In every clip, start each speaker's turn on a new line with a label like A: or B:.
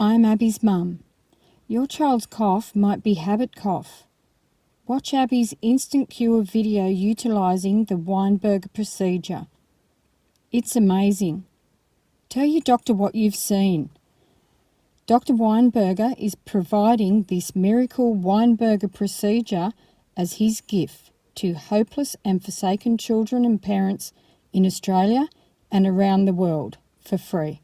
A: I'm Abby's mum. Your child's cough might be habit cough. Watch Abby's instant cure video utilising the Weinberger procedure. It's amazing. Tell your doctor what you've seen. Dr. Weinberger is providing this miracle Weinberger procedure as his gift to hopeless and forsaken children and parents in Australia and around the world for free.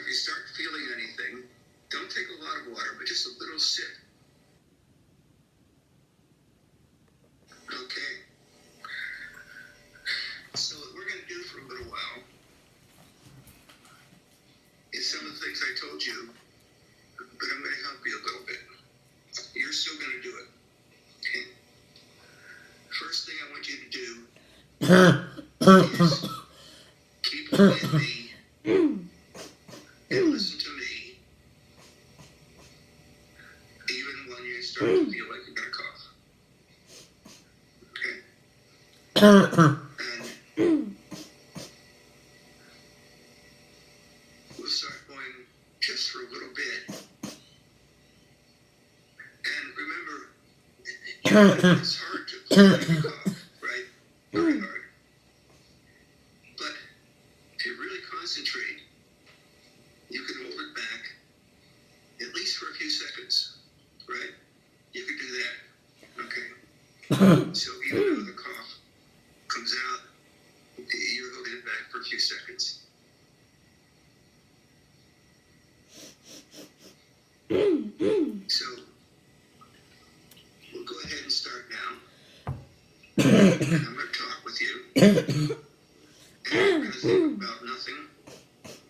B: If you start feeling anything, don't take a lot of water, but just a little sip. Okay. So what we're going to do for a little while is some of the things I told you, but I'm going to help you a little bit. You're still going to do it. Okay. First thing I want you to do is keep looking at me and listen to me, even when you start to feel like you're going to cough. Okay? And we'll start going just for a little bit. And remember, it's hard to cough, right? Very hard. But if you really concentrate, you can hold it back, at least for a few seconds, right? You can do that, okay? So even though the cough comes out, you're holding it back for a few seconds. So we'll go ahead and start now. And I'm going to talk with you. And we're going to think about nothing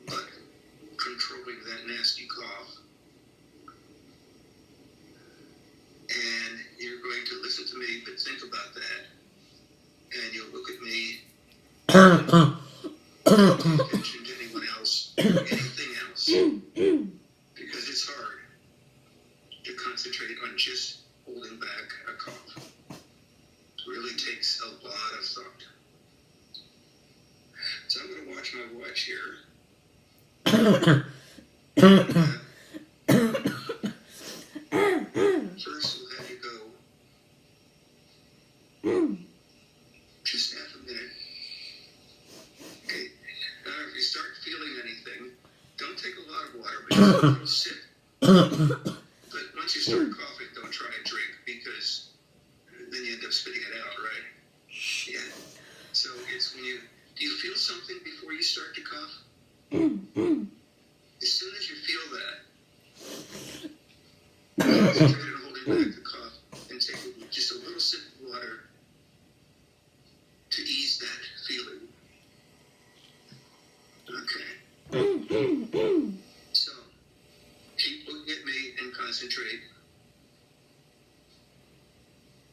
B: but controlling that nasty cough. And you're going to listen to me, but think about that. And you'll look at me. Don't pay attention to anyone else or anything else. Because it's hard to concentrate on just holding back a cough. It really takes a lot of thought. So I'm going to watch my watch here. First, we'll have you go just half a minute. Okay. Now, if you start feeling just a little sip. But once you start coughing, don't try to drink because then you end up spitting it out, right? Yeah. So it's when do you feel something before you start to cough? As soon as you feel that, try to hold back the cough and take just a little sip of water to ease that feeling. Okay. So, keep looking at me and concentrate.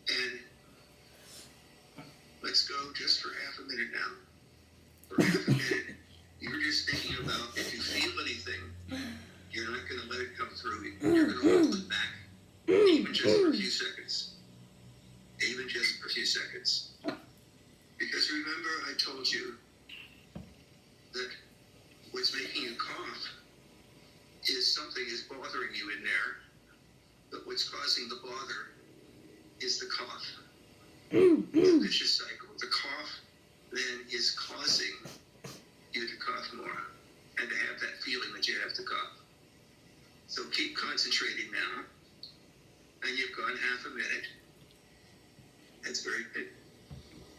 B: And let's go just for half a minute now. For half a minute, you're just thinking about if you feel anything, you're not going to let it come through. You're going to hold it back, even just for a few seconds. Even just for a few seconds. Because remember, I told you that what's making you cough is something is bothering you in there, but what's causing the bother is the cough. The vicious cycle. The cough then is causing you to cough more and to have that feeling that you have to cough. So keep concentrating now, and you've gone half a minute. That's very good.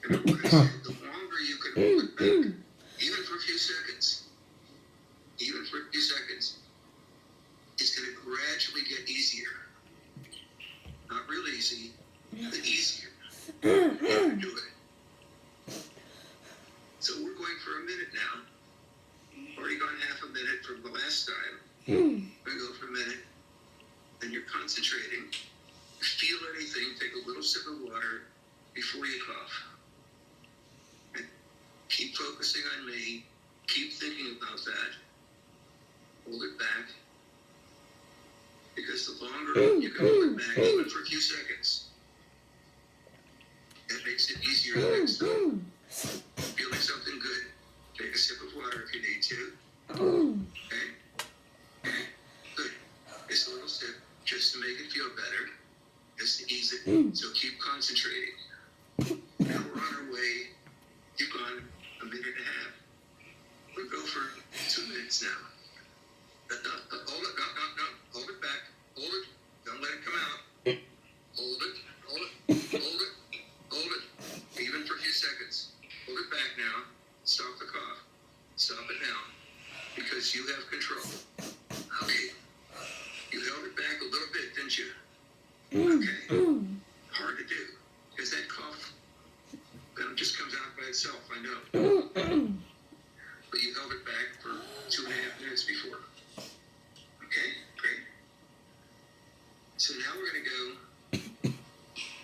B: And what I said, the longer you can hold it back, even for a few seconds, it's going to gradually get easier. Not real easy, but easier. You can do it. So we're going for a minute now. Already gone half a minute from the last time. We're going to go for a minute. And you're concentrating. If you feel anything, take a little sip of water before you cough. And keep focusing on me. Keep thinking about that. Hold it back. Because the longer you can hold it back, even for a few seconds, that makes it easier the next time. Feeling something good, take a sip of water if you need to. Okay? Good. Just a little sip, just to make it feel better, just to ease it. So keep concentrating. Now we're on our way. You've gone a minute and a half. We'll go for 2 minutes now. Hold it, no. Hold it back. Hold it. Don't let it come out. Hold it. Even for a few seconds. Hold it back now. Stop the cough. Stop it now. Because you have control. Okay. You held it back a little bit, didn't you? Okay. Hard to do. Because that cough just comes out by itself, I know. But you held it back for 2.5 minutes before. Okay, great. So now we're going to go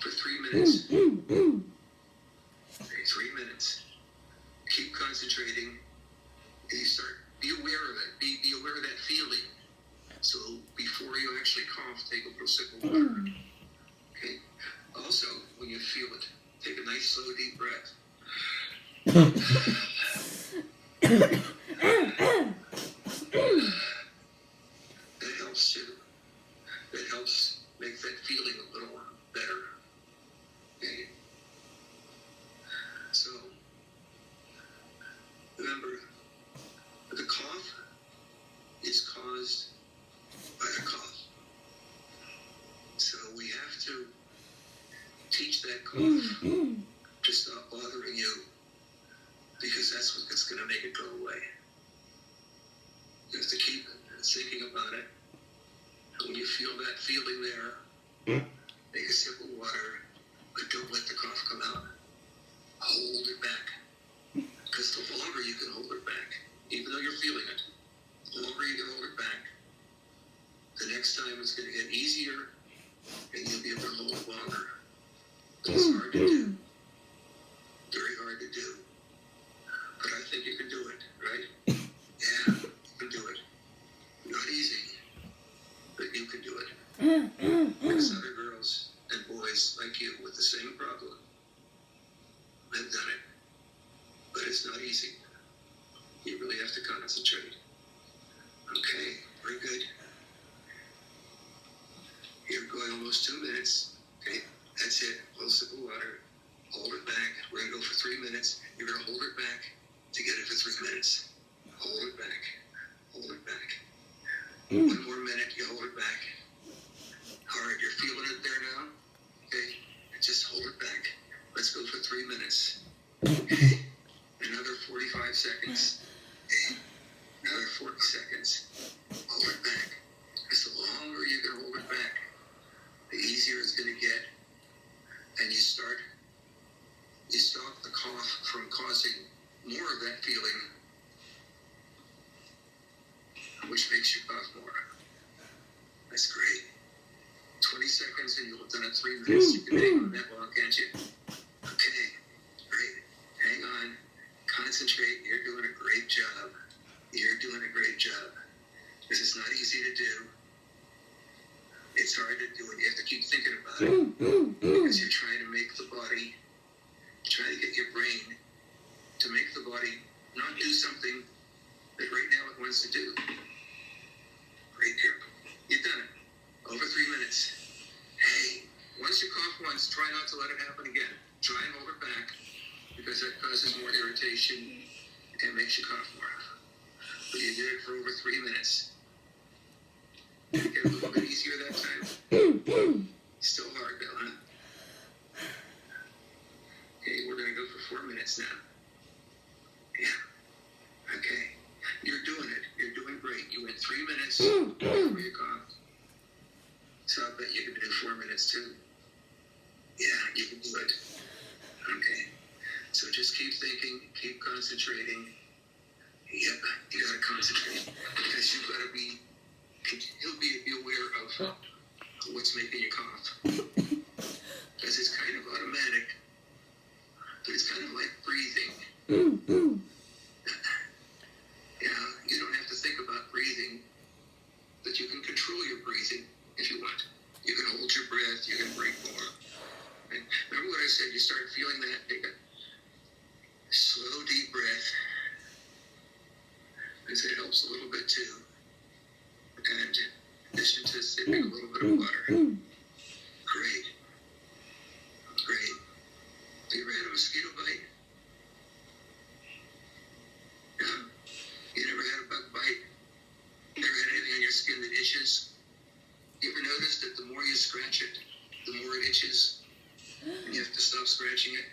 B: for 3 minutes. Okay, 3 minutes. Keep concentrating. And you start, be aware of it. Be aware of that feeling. So before you actually cough, take a little sip of water. Okay? Also, when you feel it, take a nice, slow, deep breath. That helps too. That helps make that feeling a little better. Okay? So, remember, the cough is caused by the cough. So we have to teach that cough to stop bothering you, because that's what's going to make it go away. You have to keep thinking about it. And when you feel that feeling there, take a sip of water, but don't let the cough come out. Hold it back. Because the longer you can hold it back, even though you're feeling it, the longer you can hold it back, the next time it's going to get easier, and you'll be able to hold it longer. It's hard to do. Very hard to do. But I think you can do it, right? Yeah, you can do it. Not easy, but you can do it. There's other girls and boys like you with the same problem. They've done it. But it's not easy. You really have to concentrate. Okay, very good. You're going almost 2 minutes. Okay, that's it. A little sip of water. Hold it back. We're going to go for 3 minutes. You're going to hold it back to get it for 3 minutes. Hold it back. Hold it back. One more minute, you hold it back. All right, you're feeling it there now? Okay, just hold it back. Let's go for 3 minutes. Okay. Another 45 seconds. Okay. Another 40 seconds. Hold it back. Because the longer you can hold it back, the easier it's going to get. And you stop the cough from causing more of that feeling, which makes you cough more. That's great. 20 seconds and you'll have done it 3 minutes. You can hang on that long, can't you? Okay, great. Hang on. Concentrate. You're doing a great job. You're doing a great job. This is not easy to do. It's hard to do, and you have to keep thinking about it because you're trying to make the body, trying to get your brain to make the body not do something that right now it wants to do. Great, here. You've done it. Over 3 minutes. Hey, once you cough once, try not to let it happen again. Try and hold it back because that causes more irritation and makes you cough more. But you did it for over 3 minutes. Did it get a little bit easier that time? Still hard though, huh? Okay, we're going to go for 4 minutes now. Yeah. Okay. You're doing it. You're doing great. You went 3 minutes before you coughed. So I bet you can do 4 minutes too. Yeah, you can do it. Okay. So just keep thinking, keep concentrating. Yep, you gotta concentrate because you've got to be aware of what's making you cough. Because it's kind of automatic, but it's kind of like breathing. Yeah, you don't have to think about breathing, but you can control your breathing if you want. You can hold your breath, you can breathe more. And remember what I said, you start feeling that, take a slow, deep breath. Because it helps a little bit too. And in addition to sipping a little bit of water. Great. Great. Have you ever had a mosquito bite? No. You never had a bug bite? Never had anything on your skin that itches? You ever noticed that the more you scratch it, the more it itches? And you have to stop scratching it?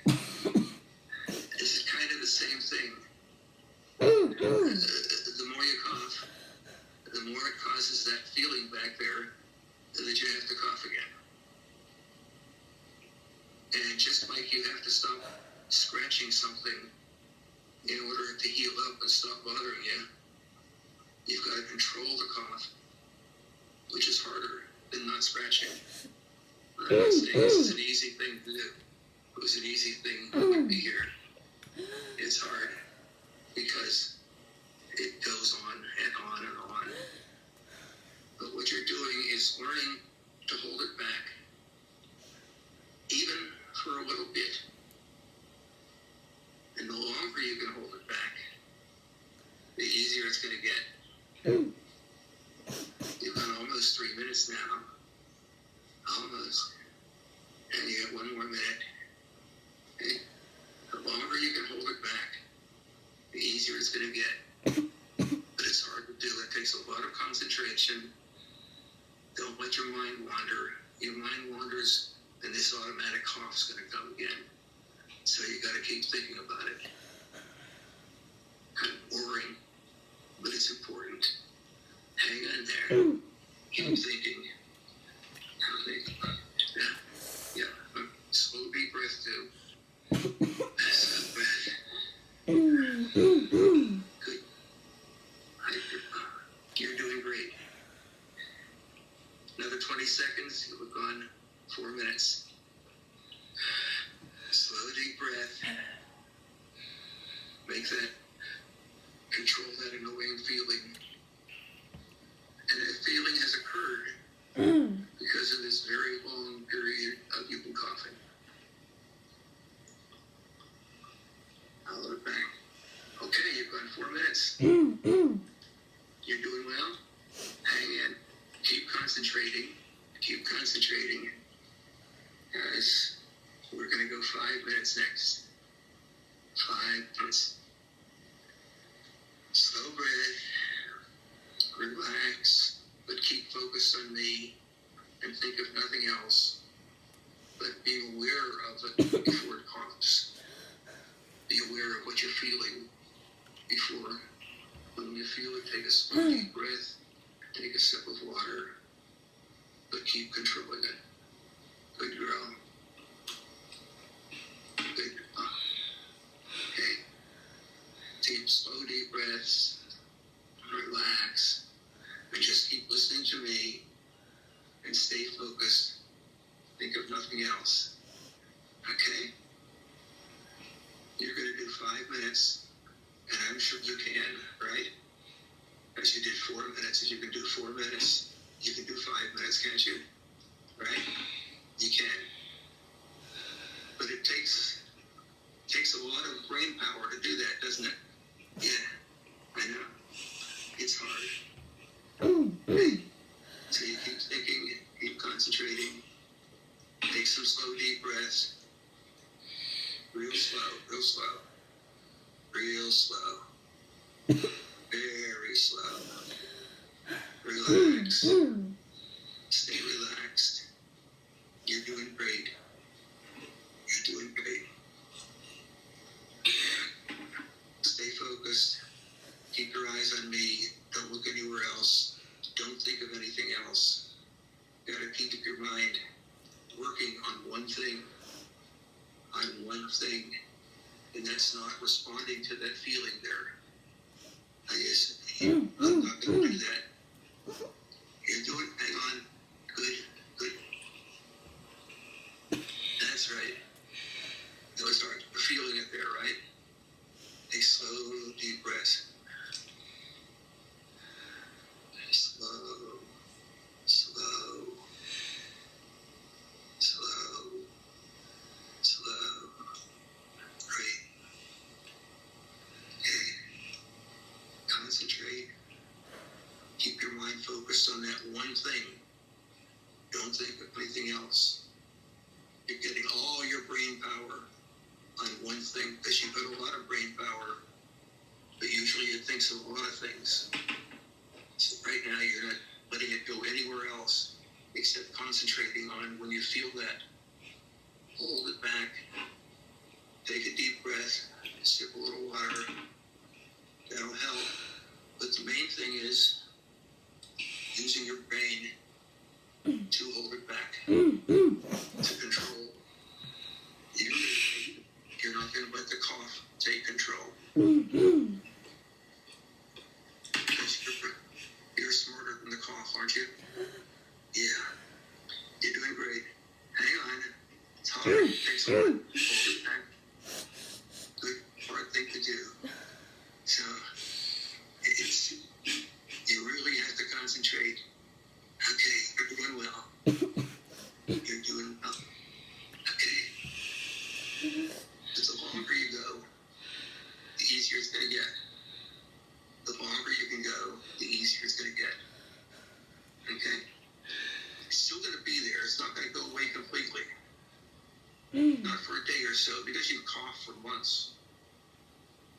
B: This is kind of the same thing. The more you cough, the more it causes that feeling back there that you have to cough again. And just like you have to stop scratching something in order to heal up and stop bothering you, you've got to control the cough, which is harder than not scratching. I'm not saying this is an easy thing to do. If it was an easy thing, I wouldn't be here. It's hard because it goes on and on and on. But what you're doing is learning to hold it back, even for a little bit. And the longer you can hold it back, the easier it's going to get. You've gone almost 3 minutes now. Almost. And you have 1 more minute. Okay? The longer you can hold it back, the easier it's going to get. But it's hard to do. It takes a lot of concentration. Don't let your mind wander. Your mind wanders, and this automatic cough's going to come again. So you got to keep thinking about it. Kind of boring, but it's important. Hang on there. Keep thinking. Yeah. Slow, deep breath too. Slow breath. Good. You're doing great. Another 20 seconds. You'll have gone 4 minutes. Slow, deep breath. Make that, control that annoying feeling. And that feeling has occurred because of this very long period of you been coughing. Hold it back. Okay, you've gone 4 minutes. You're doing well. Hang in. Keep concentrating. Keep concentrating. Guys, we're going to go 5 minutes next. 5 minutes. Slow breath. Relax. focused on me and think of nothing else, but being aware of it before it coughs. Be aware of what you're feeling before. When you feel it, take a slow deep breath, take a sip of water, but keep controlling it. Good girl. Good. Okay. Deep, slow, deep breaths. Relax. And just keep listening to me and stay focused. Think of nothing else. Okay? You're going to do 5 minutes, and I'm sure you can, right? As you did 4 minutes, if you can do 4 minutes, you can do 5 minutes, can't you? Right? You can. But it takes a lot of brain power to do that, doesn't it? Yeah, I know. It's hard. Okay? So you keep thinking, keep concentrating. Take some slow, deep breaths. Real slow, real slow. Real slow. Very slow. Relax. Stay relaxed. You're doing great. You're doing great. Stay focused. Keep your eyes on me. Don't look anywhere else. Don't think of anything else. You gotta keep your mind working on one thing. On one thing. And that's not responding to that feeling there. I'm not gonna do that. You're doing, hang on. Good, good. That's right. That was hard. You're feeling it there, right? Take slow, deep breaths. Slow, slow, slow, slow. Great. Okay. Concentrate. Keep your mind focused on that one thing. Don't think of anything else. You're getting all your brain power on one thing, because you've got a lot of brain power, but usually it thinks of a lot of things. So right now you're not letting it go anywhere else except concentrating on when you feel that. Hold it back. Take a deep breath. Sip a little water. That'll help. But the main thing is using your brain to hold it back, to control. You're not going to let the cough take control. Because you're smarter than the cough, aren't you? Yeah. You're doing great. Hang on. It's hard. It takes a lot. Hold it back. Good, hard thing to do. So, you really have to concentrate. Okay, you're doing well. You're doing well. Okay. But the longer you go, the easier it's going to get. The longer you can go, the easier it's going to get. Okay? It's still going to be there. It's not going to go away completely. Not for a day or so, because you coughed for months.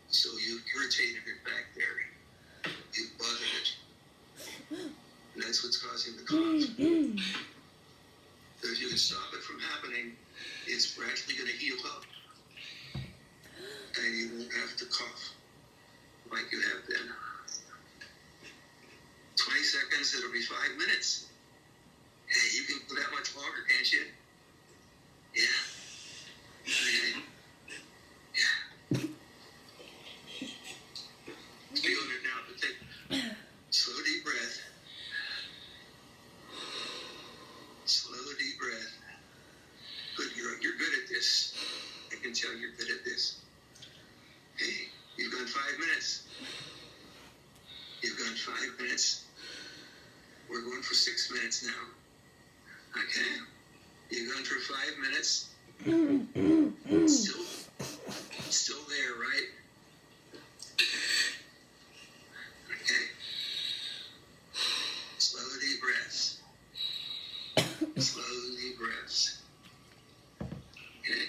B: So you've irritated it back there. You've bothered it. And that's what's causing the cough. So if you can stop it from happening, it's gradually going to heal up. And you won't have to cough like you have been. 20 seconds, it'll be 5 minutes. Hey, you can go that much longer, can't you? Yeah. Okay. Yeah. Feeling it now, but take slow deep breath. Slow deep breath. Good, you're good at this. I can tell you're good at this. Hey, you've gone 5 minutes. You've gone 5 minutes. We're going for 6 minutes now. Okay? You've gone for 5 minutes. Still there, right? Okay. Slow deep breaths. Slow deep breaths. Okay?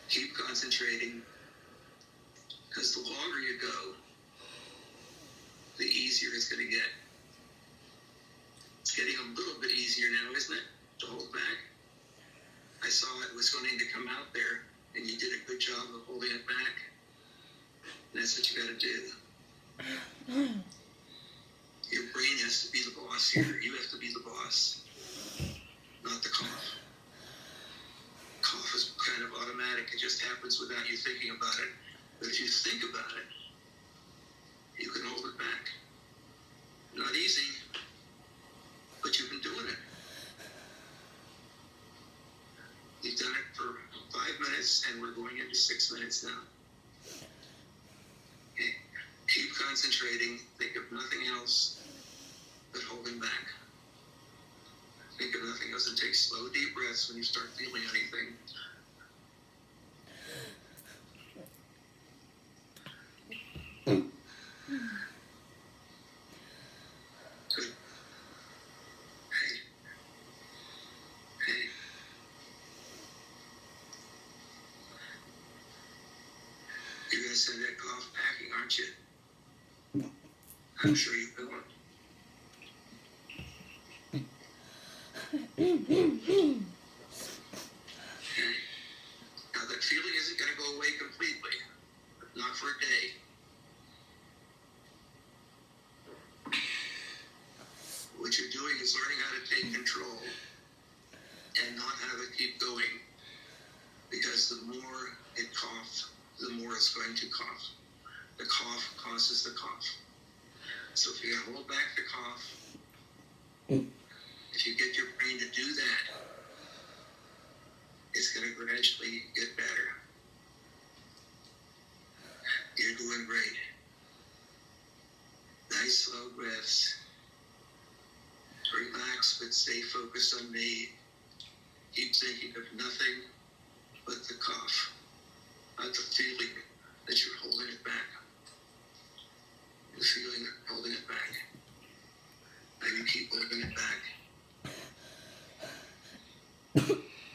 B: Keep concentrating. Because the longer you go, the easier it's going to get. getting a little bit easier now, isn't it, to hold back? I saw it was going to come out there, and you did a good job of holding it back. And that's what you got to do. Your brain has to be the boss here. You have to be the boss, not the cough. Cough is kind of automatic. It just happens without you thinking about it. But if you think about it, you can hold it back. Not easy, but you've been doing it. You've done it for 5 minutes, and we're going into 6 minutes now. Okay. Keep concentrating. Think of nothing else but holding back. Think of nothing else, and take slow, deep breaths when you start feeling anything. Good. Hey. Hey. You're going to send that cough packing, aren't you? I'm sure you will. Okay. Now that feeling isn't going to go away completely, not for a day. What you're doing is learning how to take control and not have it keep going, because the more it coughs, the more it's going to cough. The cough causes the cough. So if you can hold back the cough, if you get your brain to do that, it's going to gradually get better. You're doing great. Nice slow breaths. Relax, but stay focused on me. Keep thinking of nothing but the cough, not the feeling that you're holding it back. The feeling of holding it back. And you keep holding it back.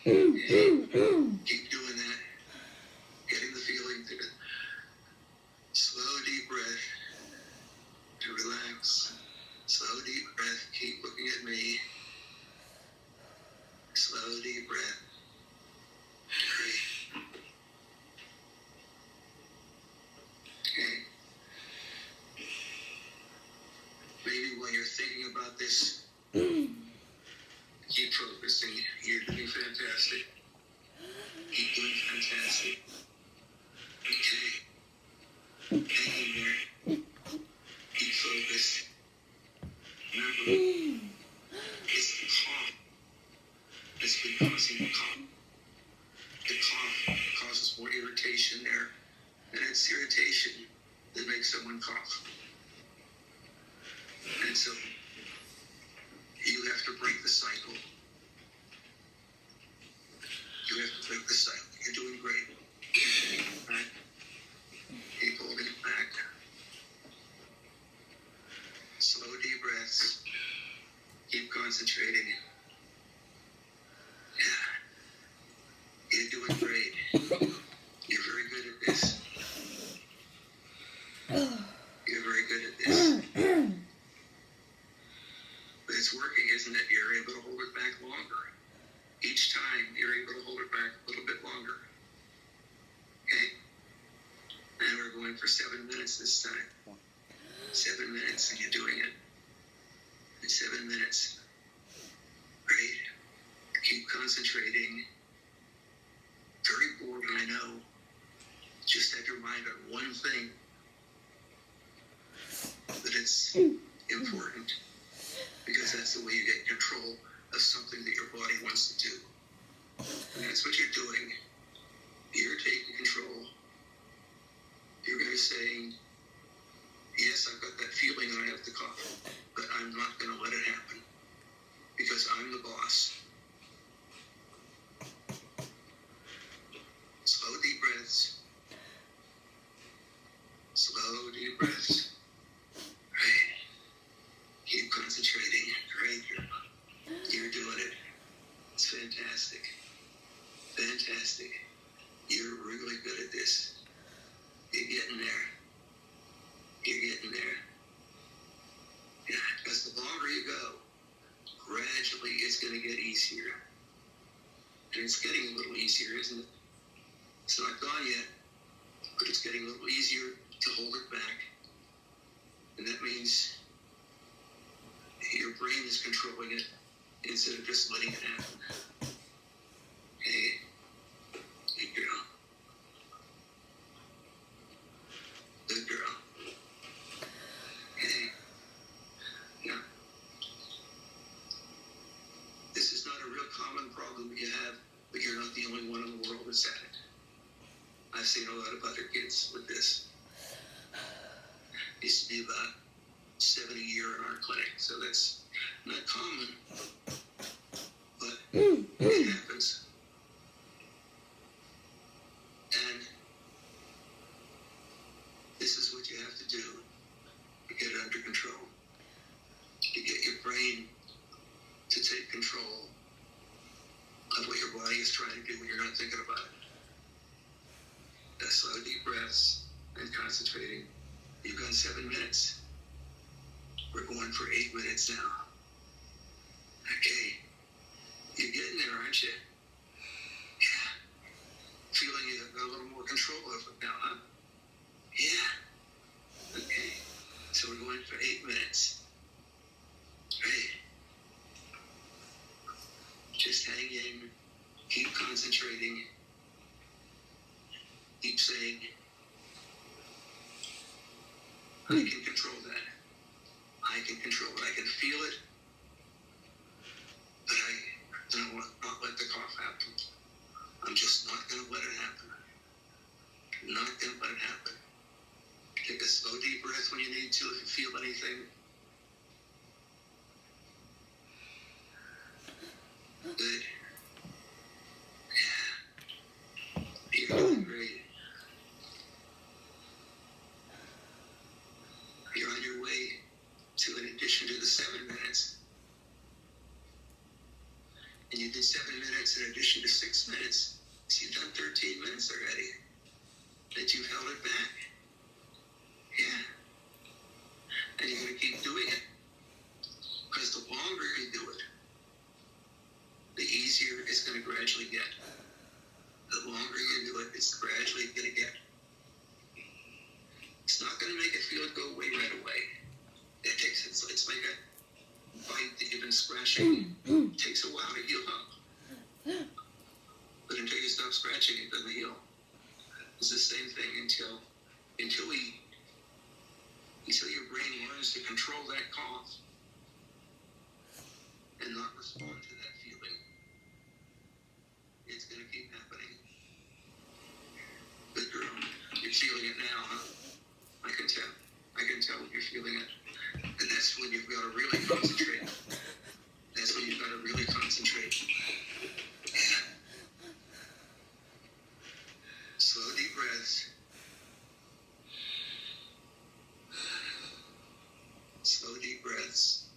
B: Keep doing that. Getting the feeling to slow, deep breath. To relax. Slow, deep breath. Keep looking at me. Slow, deep breath. Great. Okay. Maybe while you're thinking about this, keep focusing. You're doing fantastic. Keep doing fantastic. Okay. Hang in there. Keep focused. Remember, it's the cough that's been causing the cough. The cough causes more irritation there. And it's irritation that makes someone cough. And so you have to break the cycle. You have to break the cycle. You're doing great. Keep holding it back. Keep holding it back. Slow, deep breaths. Keep concentrating. Yeah. You're doing great. You're very good at this. You're very good at this. But it's working, isn't it? You're able to hold it back longer. Each time, you're able to hold it back a little bit longer. Okay? And we're going for 7 minutes this time. 7 minutes, and you're doing it. In 7 minutes. Great. Keep concentrating. Very bored, I know. Just have your mind on one thing. But it's important, because that's the way you get control of something that your body wants to do. And that's what you're doing. You're taking control. You're going to say, yes, I've got that feeling that I have the cough, but I'm not going to let it happen, because I'm the boss. Slow, deep breaths. Slow, deep breaths. Right. Keep concentrating. Great. You're doing it. It's fantastic. Fantastic. You're really good at this. You're getting there. You're getting there. Yeah, because the longer you go, going to get easier. And it's getting a little easier, isn't it? It's not gone yet, but it's getting a little easier to hold it back. And that means your brain is controlling it instead of just letting it happen. Hey, good girl. Good girl. Hey. Now, this is not a real common problem you have, but you're not the only one in the world that's had it. I've seen a lot of other kids with this. It used to be about 7 a year in our clinic, so that's not common, but it happens. And this is what you have to do to get it under control, to get your brain to take control of what your body is trying to do when you're not thinking about it. Slow, deep breaths and concentrating. You've gone 7 minutes. We're going for 8 minutes now. Okay. You're getting there, aren't you? Yeah. Feeling you've got a little more control of it now, huh? Yeah. Okay. So we're going for 8 minutes. Right. Just hang in. Keep concentrating. Keep saying, I can control that. I can control it. I can feel it. But I don't want not let the cough happen. I'm just not going to let it happen. Not going to let it happen. Take a slow, deep breath when you need to if you feel anything. Good. Yeah. You're doing great. You're on your way to an addition to the 7 minutes. And you did 7 minutes in addition to 6 minutes. So you've done 13 minutes already. That you've held it back. Yeah. And you're going to keep doing it. Because the longer you do it, the easier it's going to gradually get. The longer you do it, it's gradually going to get. It's not going to make it feel it go away right away. It's like a bite that you've been scratching. It takes a while to heal up. But until you stop scratching, it doesn't heal. It's the same thing until your brain learns to control that cough and not respond to that feeling. It's going to keep happening. Good girl, you're feeling it now, huh? I can tell. I can tell when you're feeling it. And that's when you've got to really concentrate. That's when you've got to really concentrate. Yeah. Slow, deep breaths. Slow, deep breaths.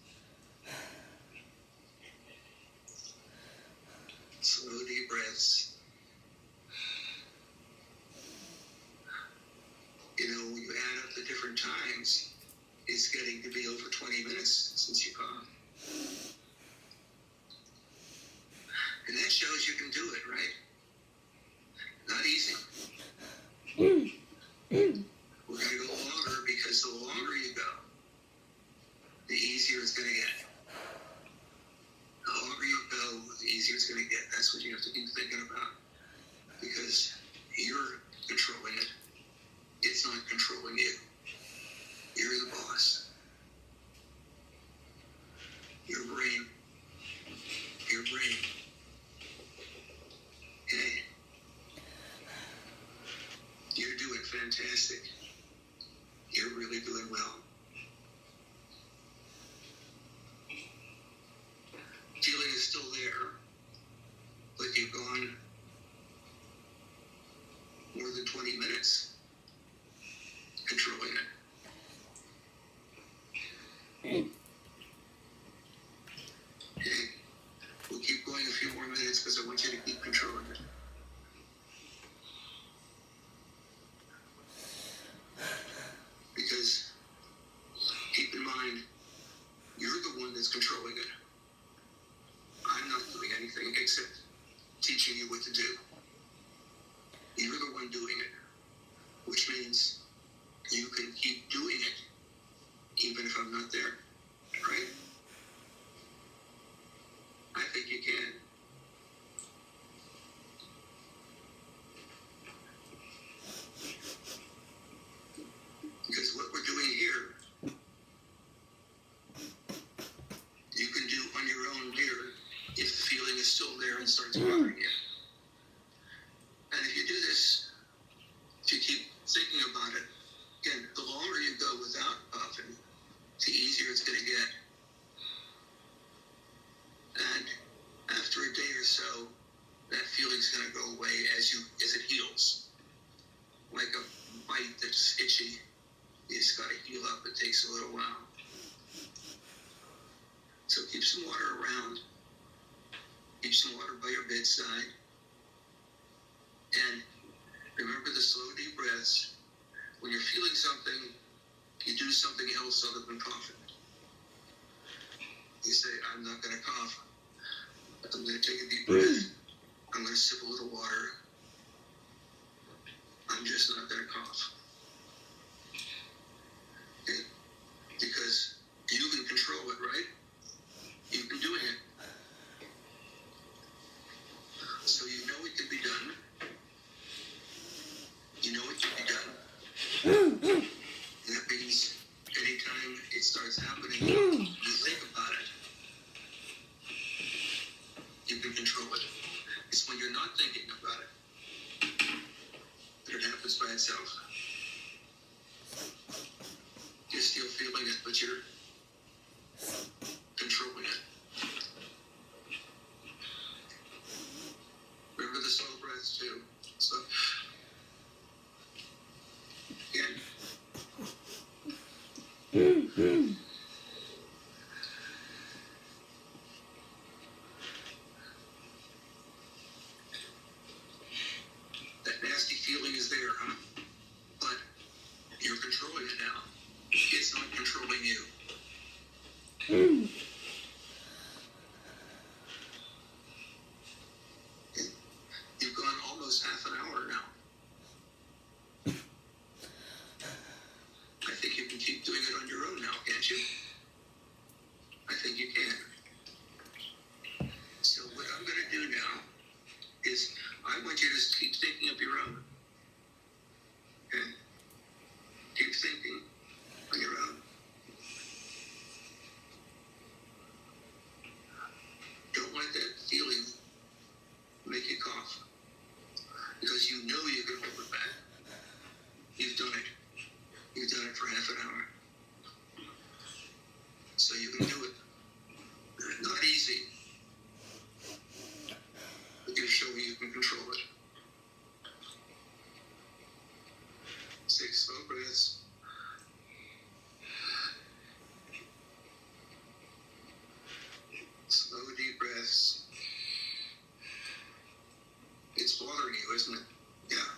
B: Slow, deep breaths. You know, when you add up the different times, it's getting to be over 20 minutes since you coughed. And that shows you can do it, right? Not easy. We're going to go longer because the longer you go, the easier it's going to get. The longer you go, the easier it's going to get. That's what you have to keep thinking about. Because you're controlling it. It's not controlling you. You're the boss. Your brain. Your brain. Okay. You're doing fantastic. You're really doing well. Feeling is still there, but you've gone more than 20 minutes controlling it. Okay. We'll keep going a few more minutes because I want you to keep controlling it. Because keep in mind, you're the one that's controlling it. I'm not doing anything except teaching you what to do. You're the one doing it, which means you can keep doing it even if I'm not there, right? I think you can. Because what we're doing here, you can do on your own later if the feeling is still there and starts bothering you. And if you do this, if you keep thinking about it, again, the longer you go without puffing, the easier it's going to get. And after a day or so, that feeling's going to go away as it heals. Like a bite that's itchy, it's got to heal up. It takes a little while. So keep some water around. Keep some water by your bedside. And remember the slow, deep breaths. When you're feeling something, you do something else other than coughing. You say, I'm not going to cough. I'm going to take a deep breath. I'm going to sip a little water. I'm just not going to cough. Okay? Because you can control it, right? You've been doing it. So you know it can be done. You know it can be done. And that means anytime it starts happening, you think about it. You can control it. It's when you're not thinking about it that it happens by itself. You're still feeling it, but you're controlling it. Remember the slow breaths too. So, again. That nasty feeling is there, huh? But you're controlling it now. It's not controlling you. You've gone almost half an hour now. I think you can keep doing it on your own now, can't you? I think you can. So what I'm going to do now is I want you to just keep thinking of your own. Okay? Keep thinking on your own. Don't let that feeling make you cough. Because you know you can hold it back. You've done it. You've done it for half an hour. So you can do it. Not easy. But you're showing you can control it. 6 slow breaths. Slow, deep breaths. It's bothering you, isn't it? Yeah.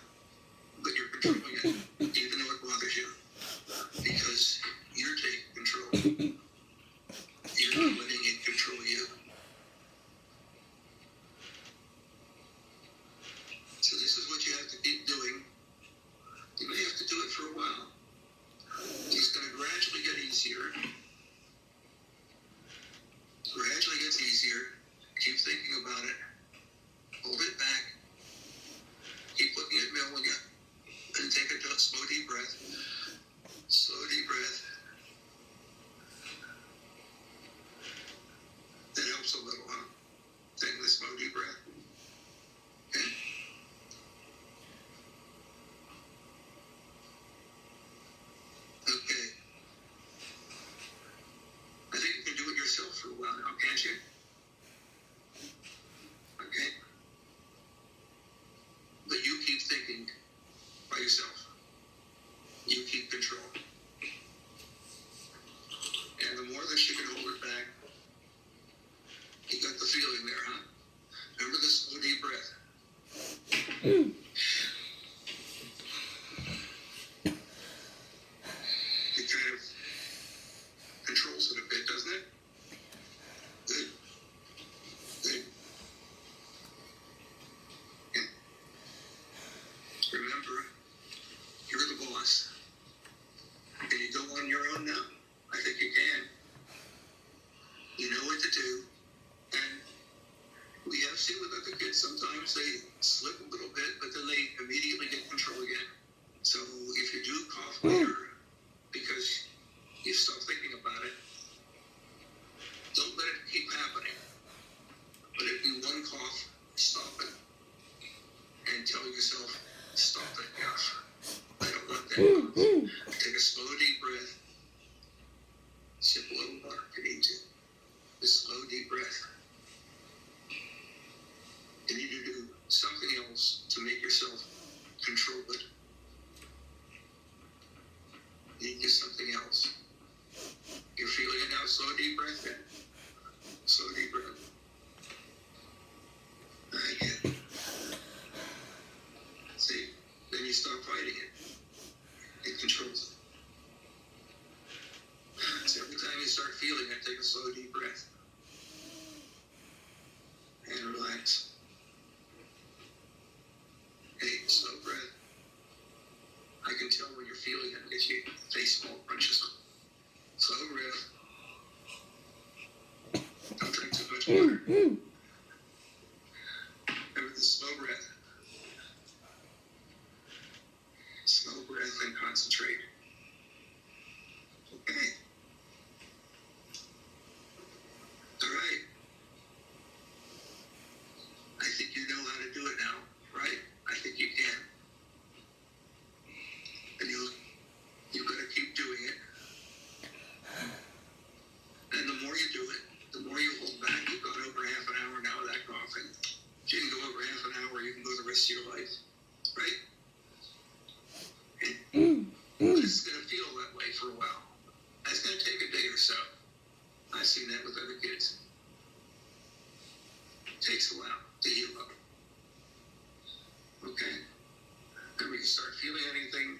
B: But you're controlling it, even though it bothers you. Because you're taking control. You're not letting it control you. So this is what you have to keep doing. You may have to do it for a while. It's going to gradually get easier. Gradually gets easier. Keep thinking about it. Hold it back. Keep looking at Melinda. And take a slow, deep breath. Slow, deep breath. That helps a little, huh? Taking the slow, deep breath. Okay. Okay. I think you can do it yourself for a while now, can't you? Okay. But you keep thinking by yourself. You keep control. And the more that you can hold it back, you got the feeling there, huh? Remember the slow, deep breath. It kind of controls it a bit, doesn't it? Good. Good. sometimes they slip a little bit, but then they immediately get control again. So if you do cough later because you stop thinking about it, don't let it keep happening. But if you one cough, stop it and tell yourself, stop that cough. I don't want that cough. Take a slow, deep breath. Sip a little water if you need to. A slow, deep breath. You need to do something else to make yourself control it. You need to do something else. You're feeling it now, slow, deep breath then. Slow, deep breath. Again. See, then you stop fighting it. It controls it. So every time you start feeling it, take a slow, deep breath. And relax. Hey, slow breath. I can tell when you're feeling it because you face small punches. Slow breath. Don't drink too much water. Remember the slow breath. Slow breath and concentrate. Okay. All right. I think you know how to do it now, right? I think you can. And you've got to keep doing it. And the more you do it, the more you hold back. You've gone over half an hour now with that coughing. If you can go over half an hour, you can go the rest of your life, right? And it's going to feel that way for a while. That's going to take a day or so. I've seen that with other kids. It takes a while to heal up. Okay? Then we can start feeling anything.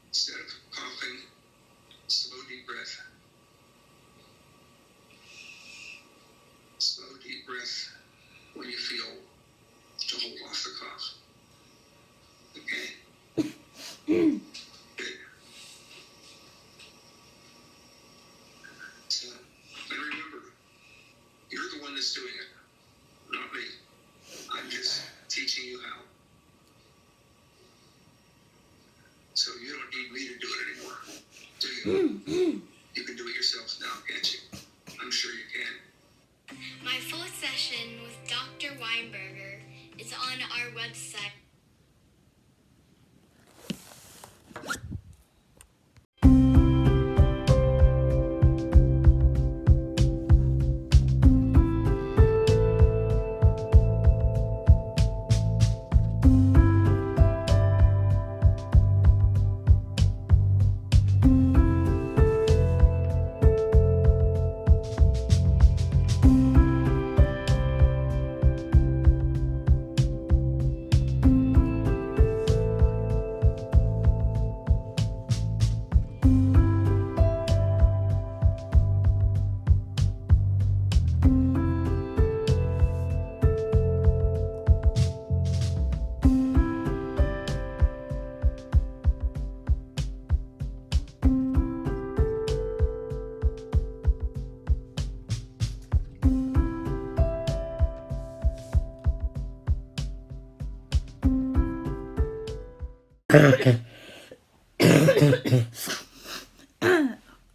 B: Instead of coughing, slow, deep breath. Slow, deep breath when you feel to hold off the cough. Okay? Good. So, and remember, you're the one that's doing it, not me. I'm just teaching you how. So you don't need me to do it anymore, do you? You can do it yourself now, can't you? I'm sure you can.
C: My full session with Dr. Weinberger is on our website.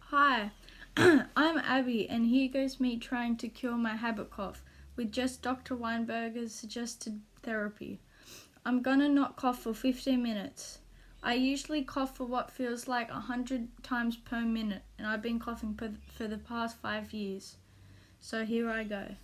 D: Hi, I'm Abby, and here goes me trying to cure my habit cough with just Dr. Weinberger's suggested therapy. I'm gonna not cough for 15 minutes. I usually cough for what feels like 100 times per minute, and I've been coughing for the past 5 years. So here I go.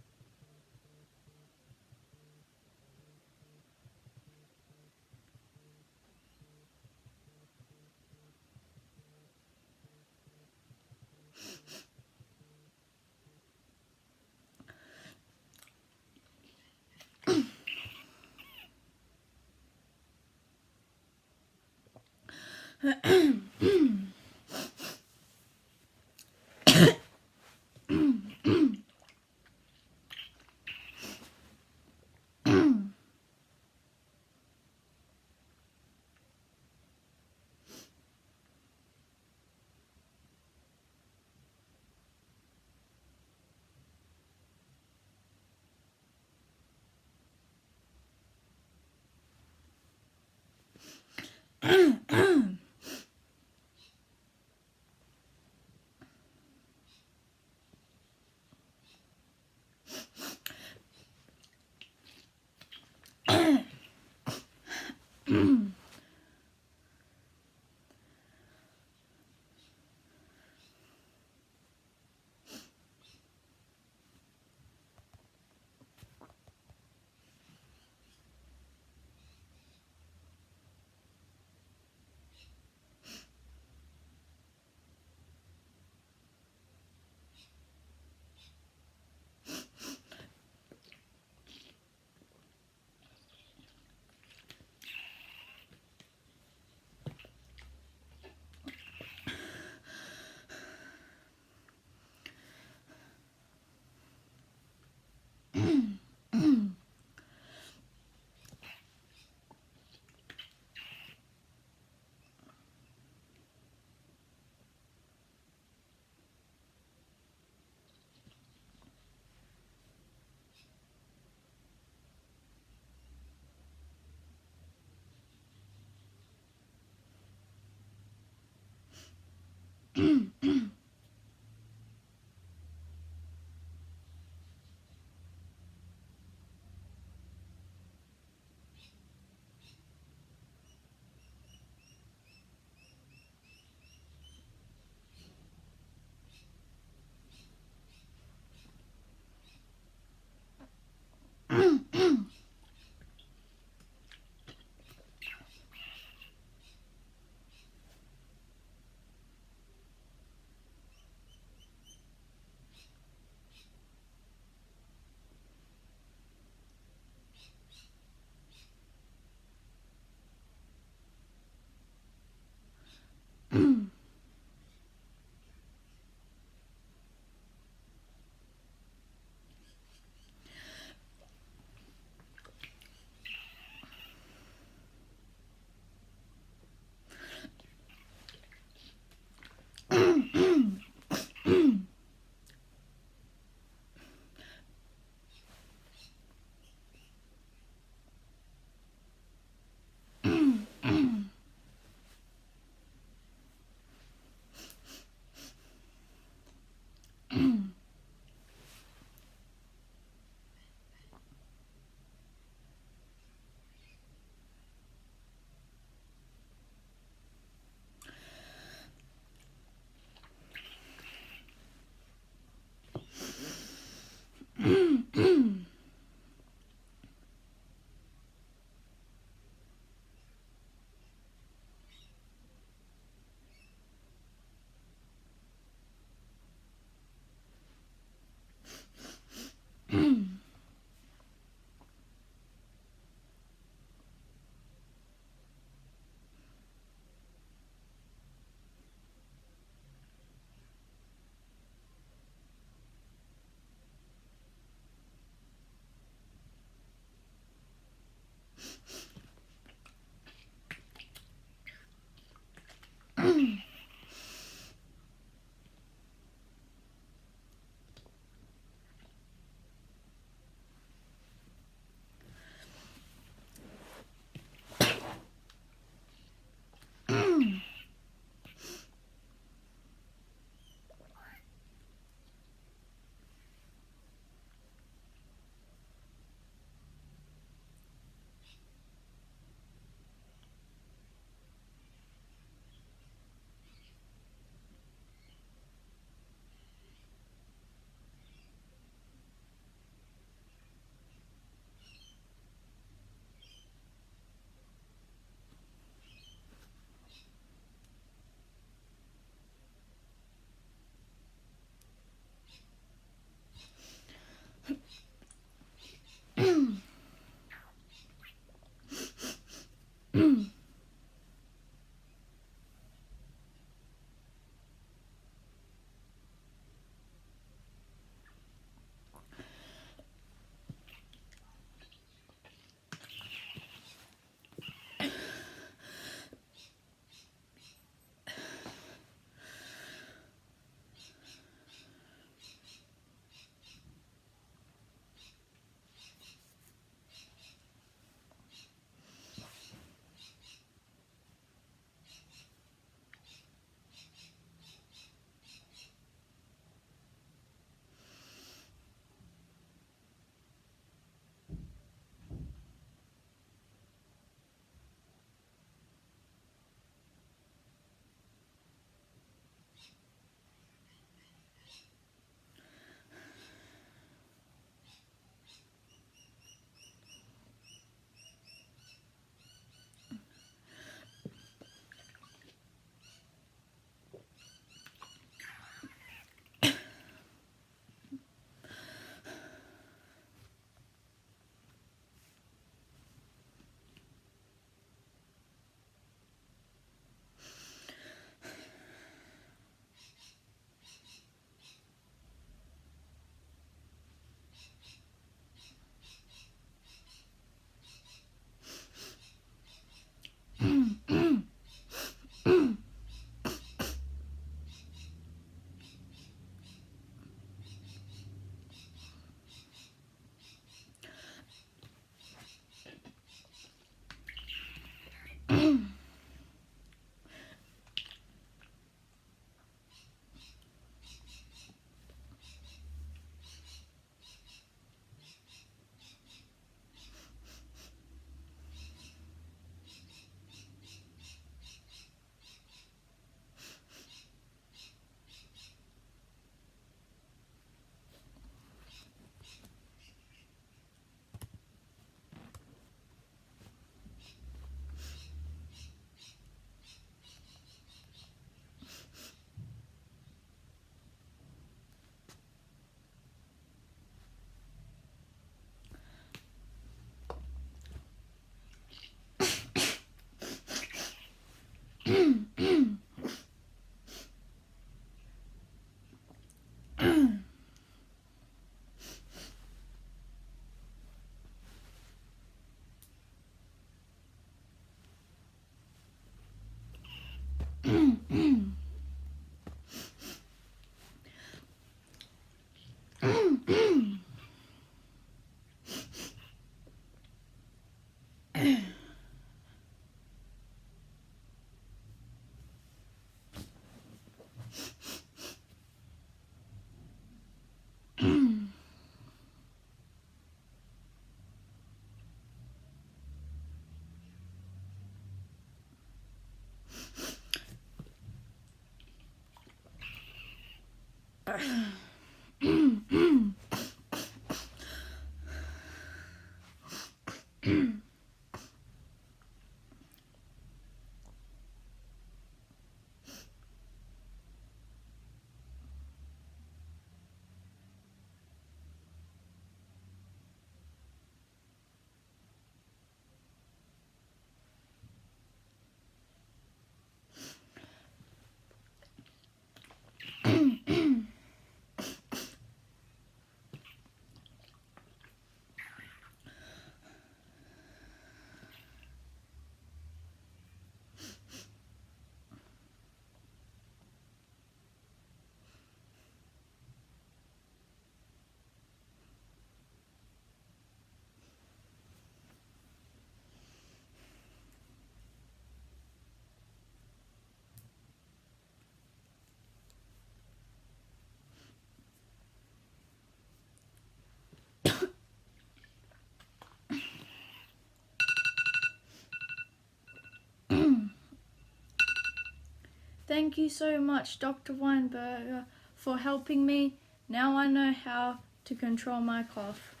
D: Thank you so much, Dr. Weinberger, for helping me. Now I know how to control my cough.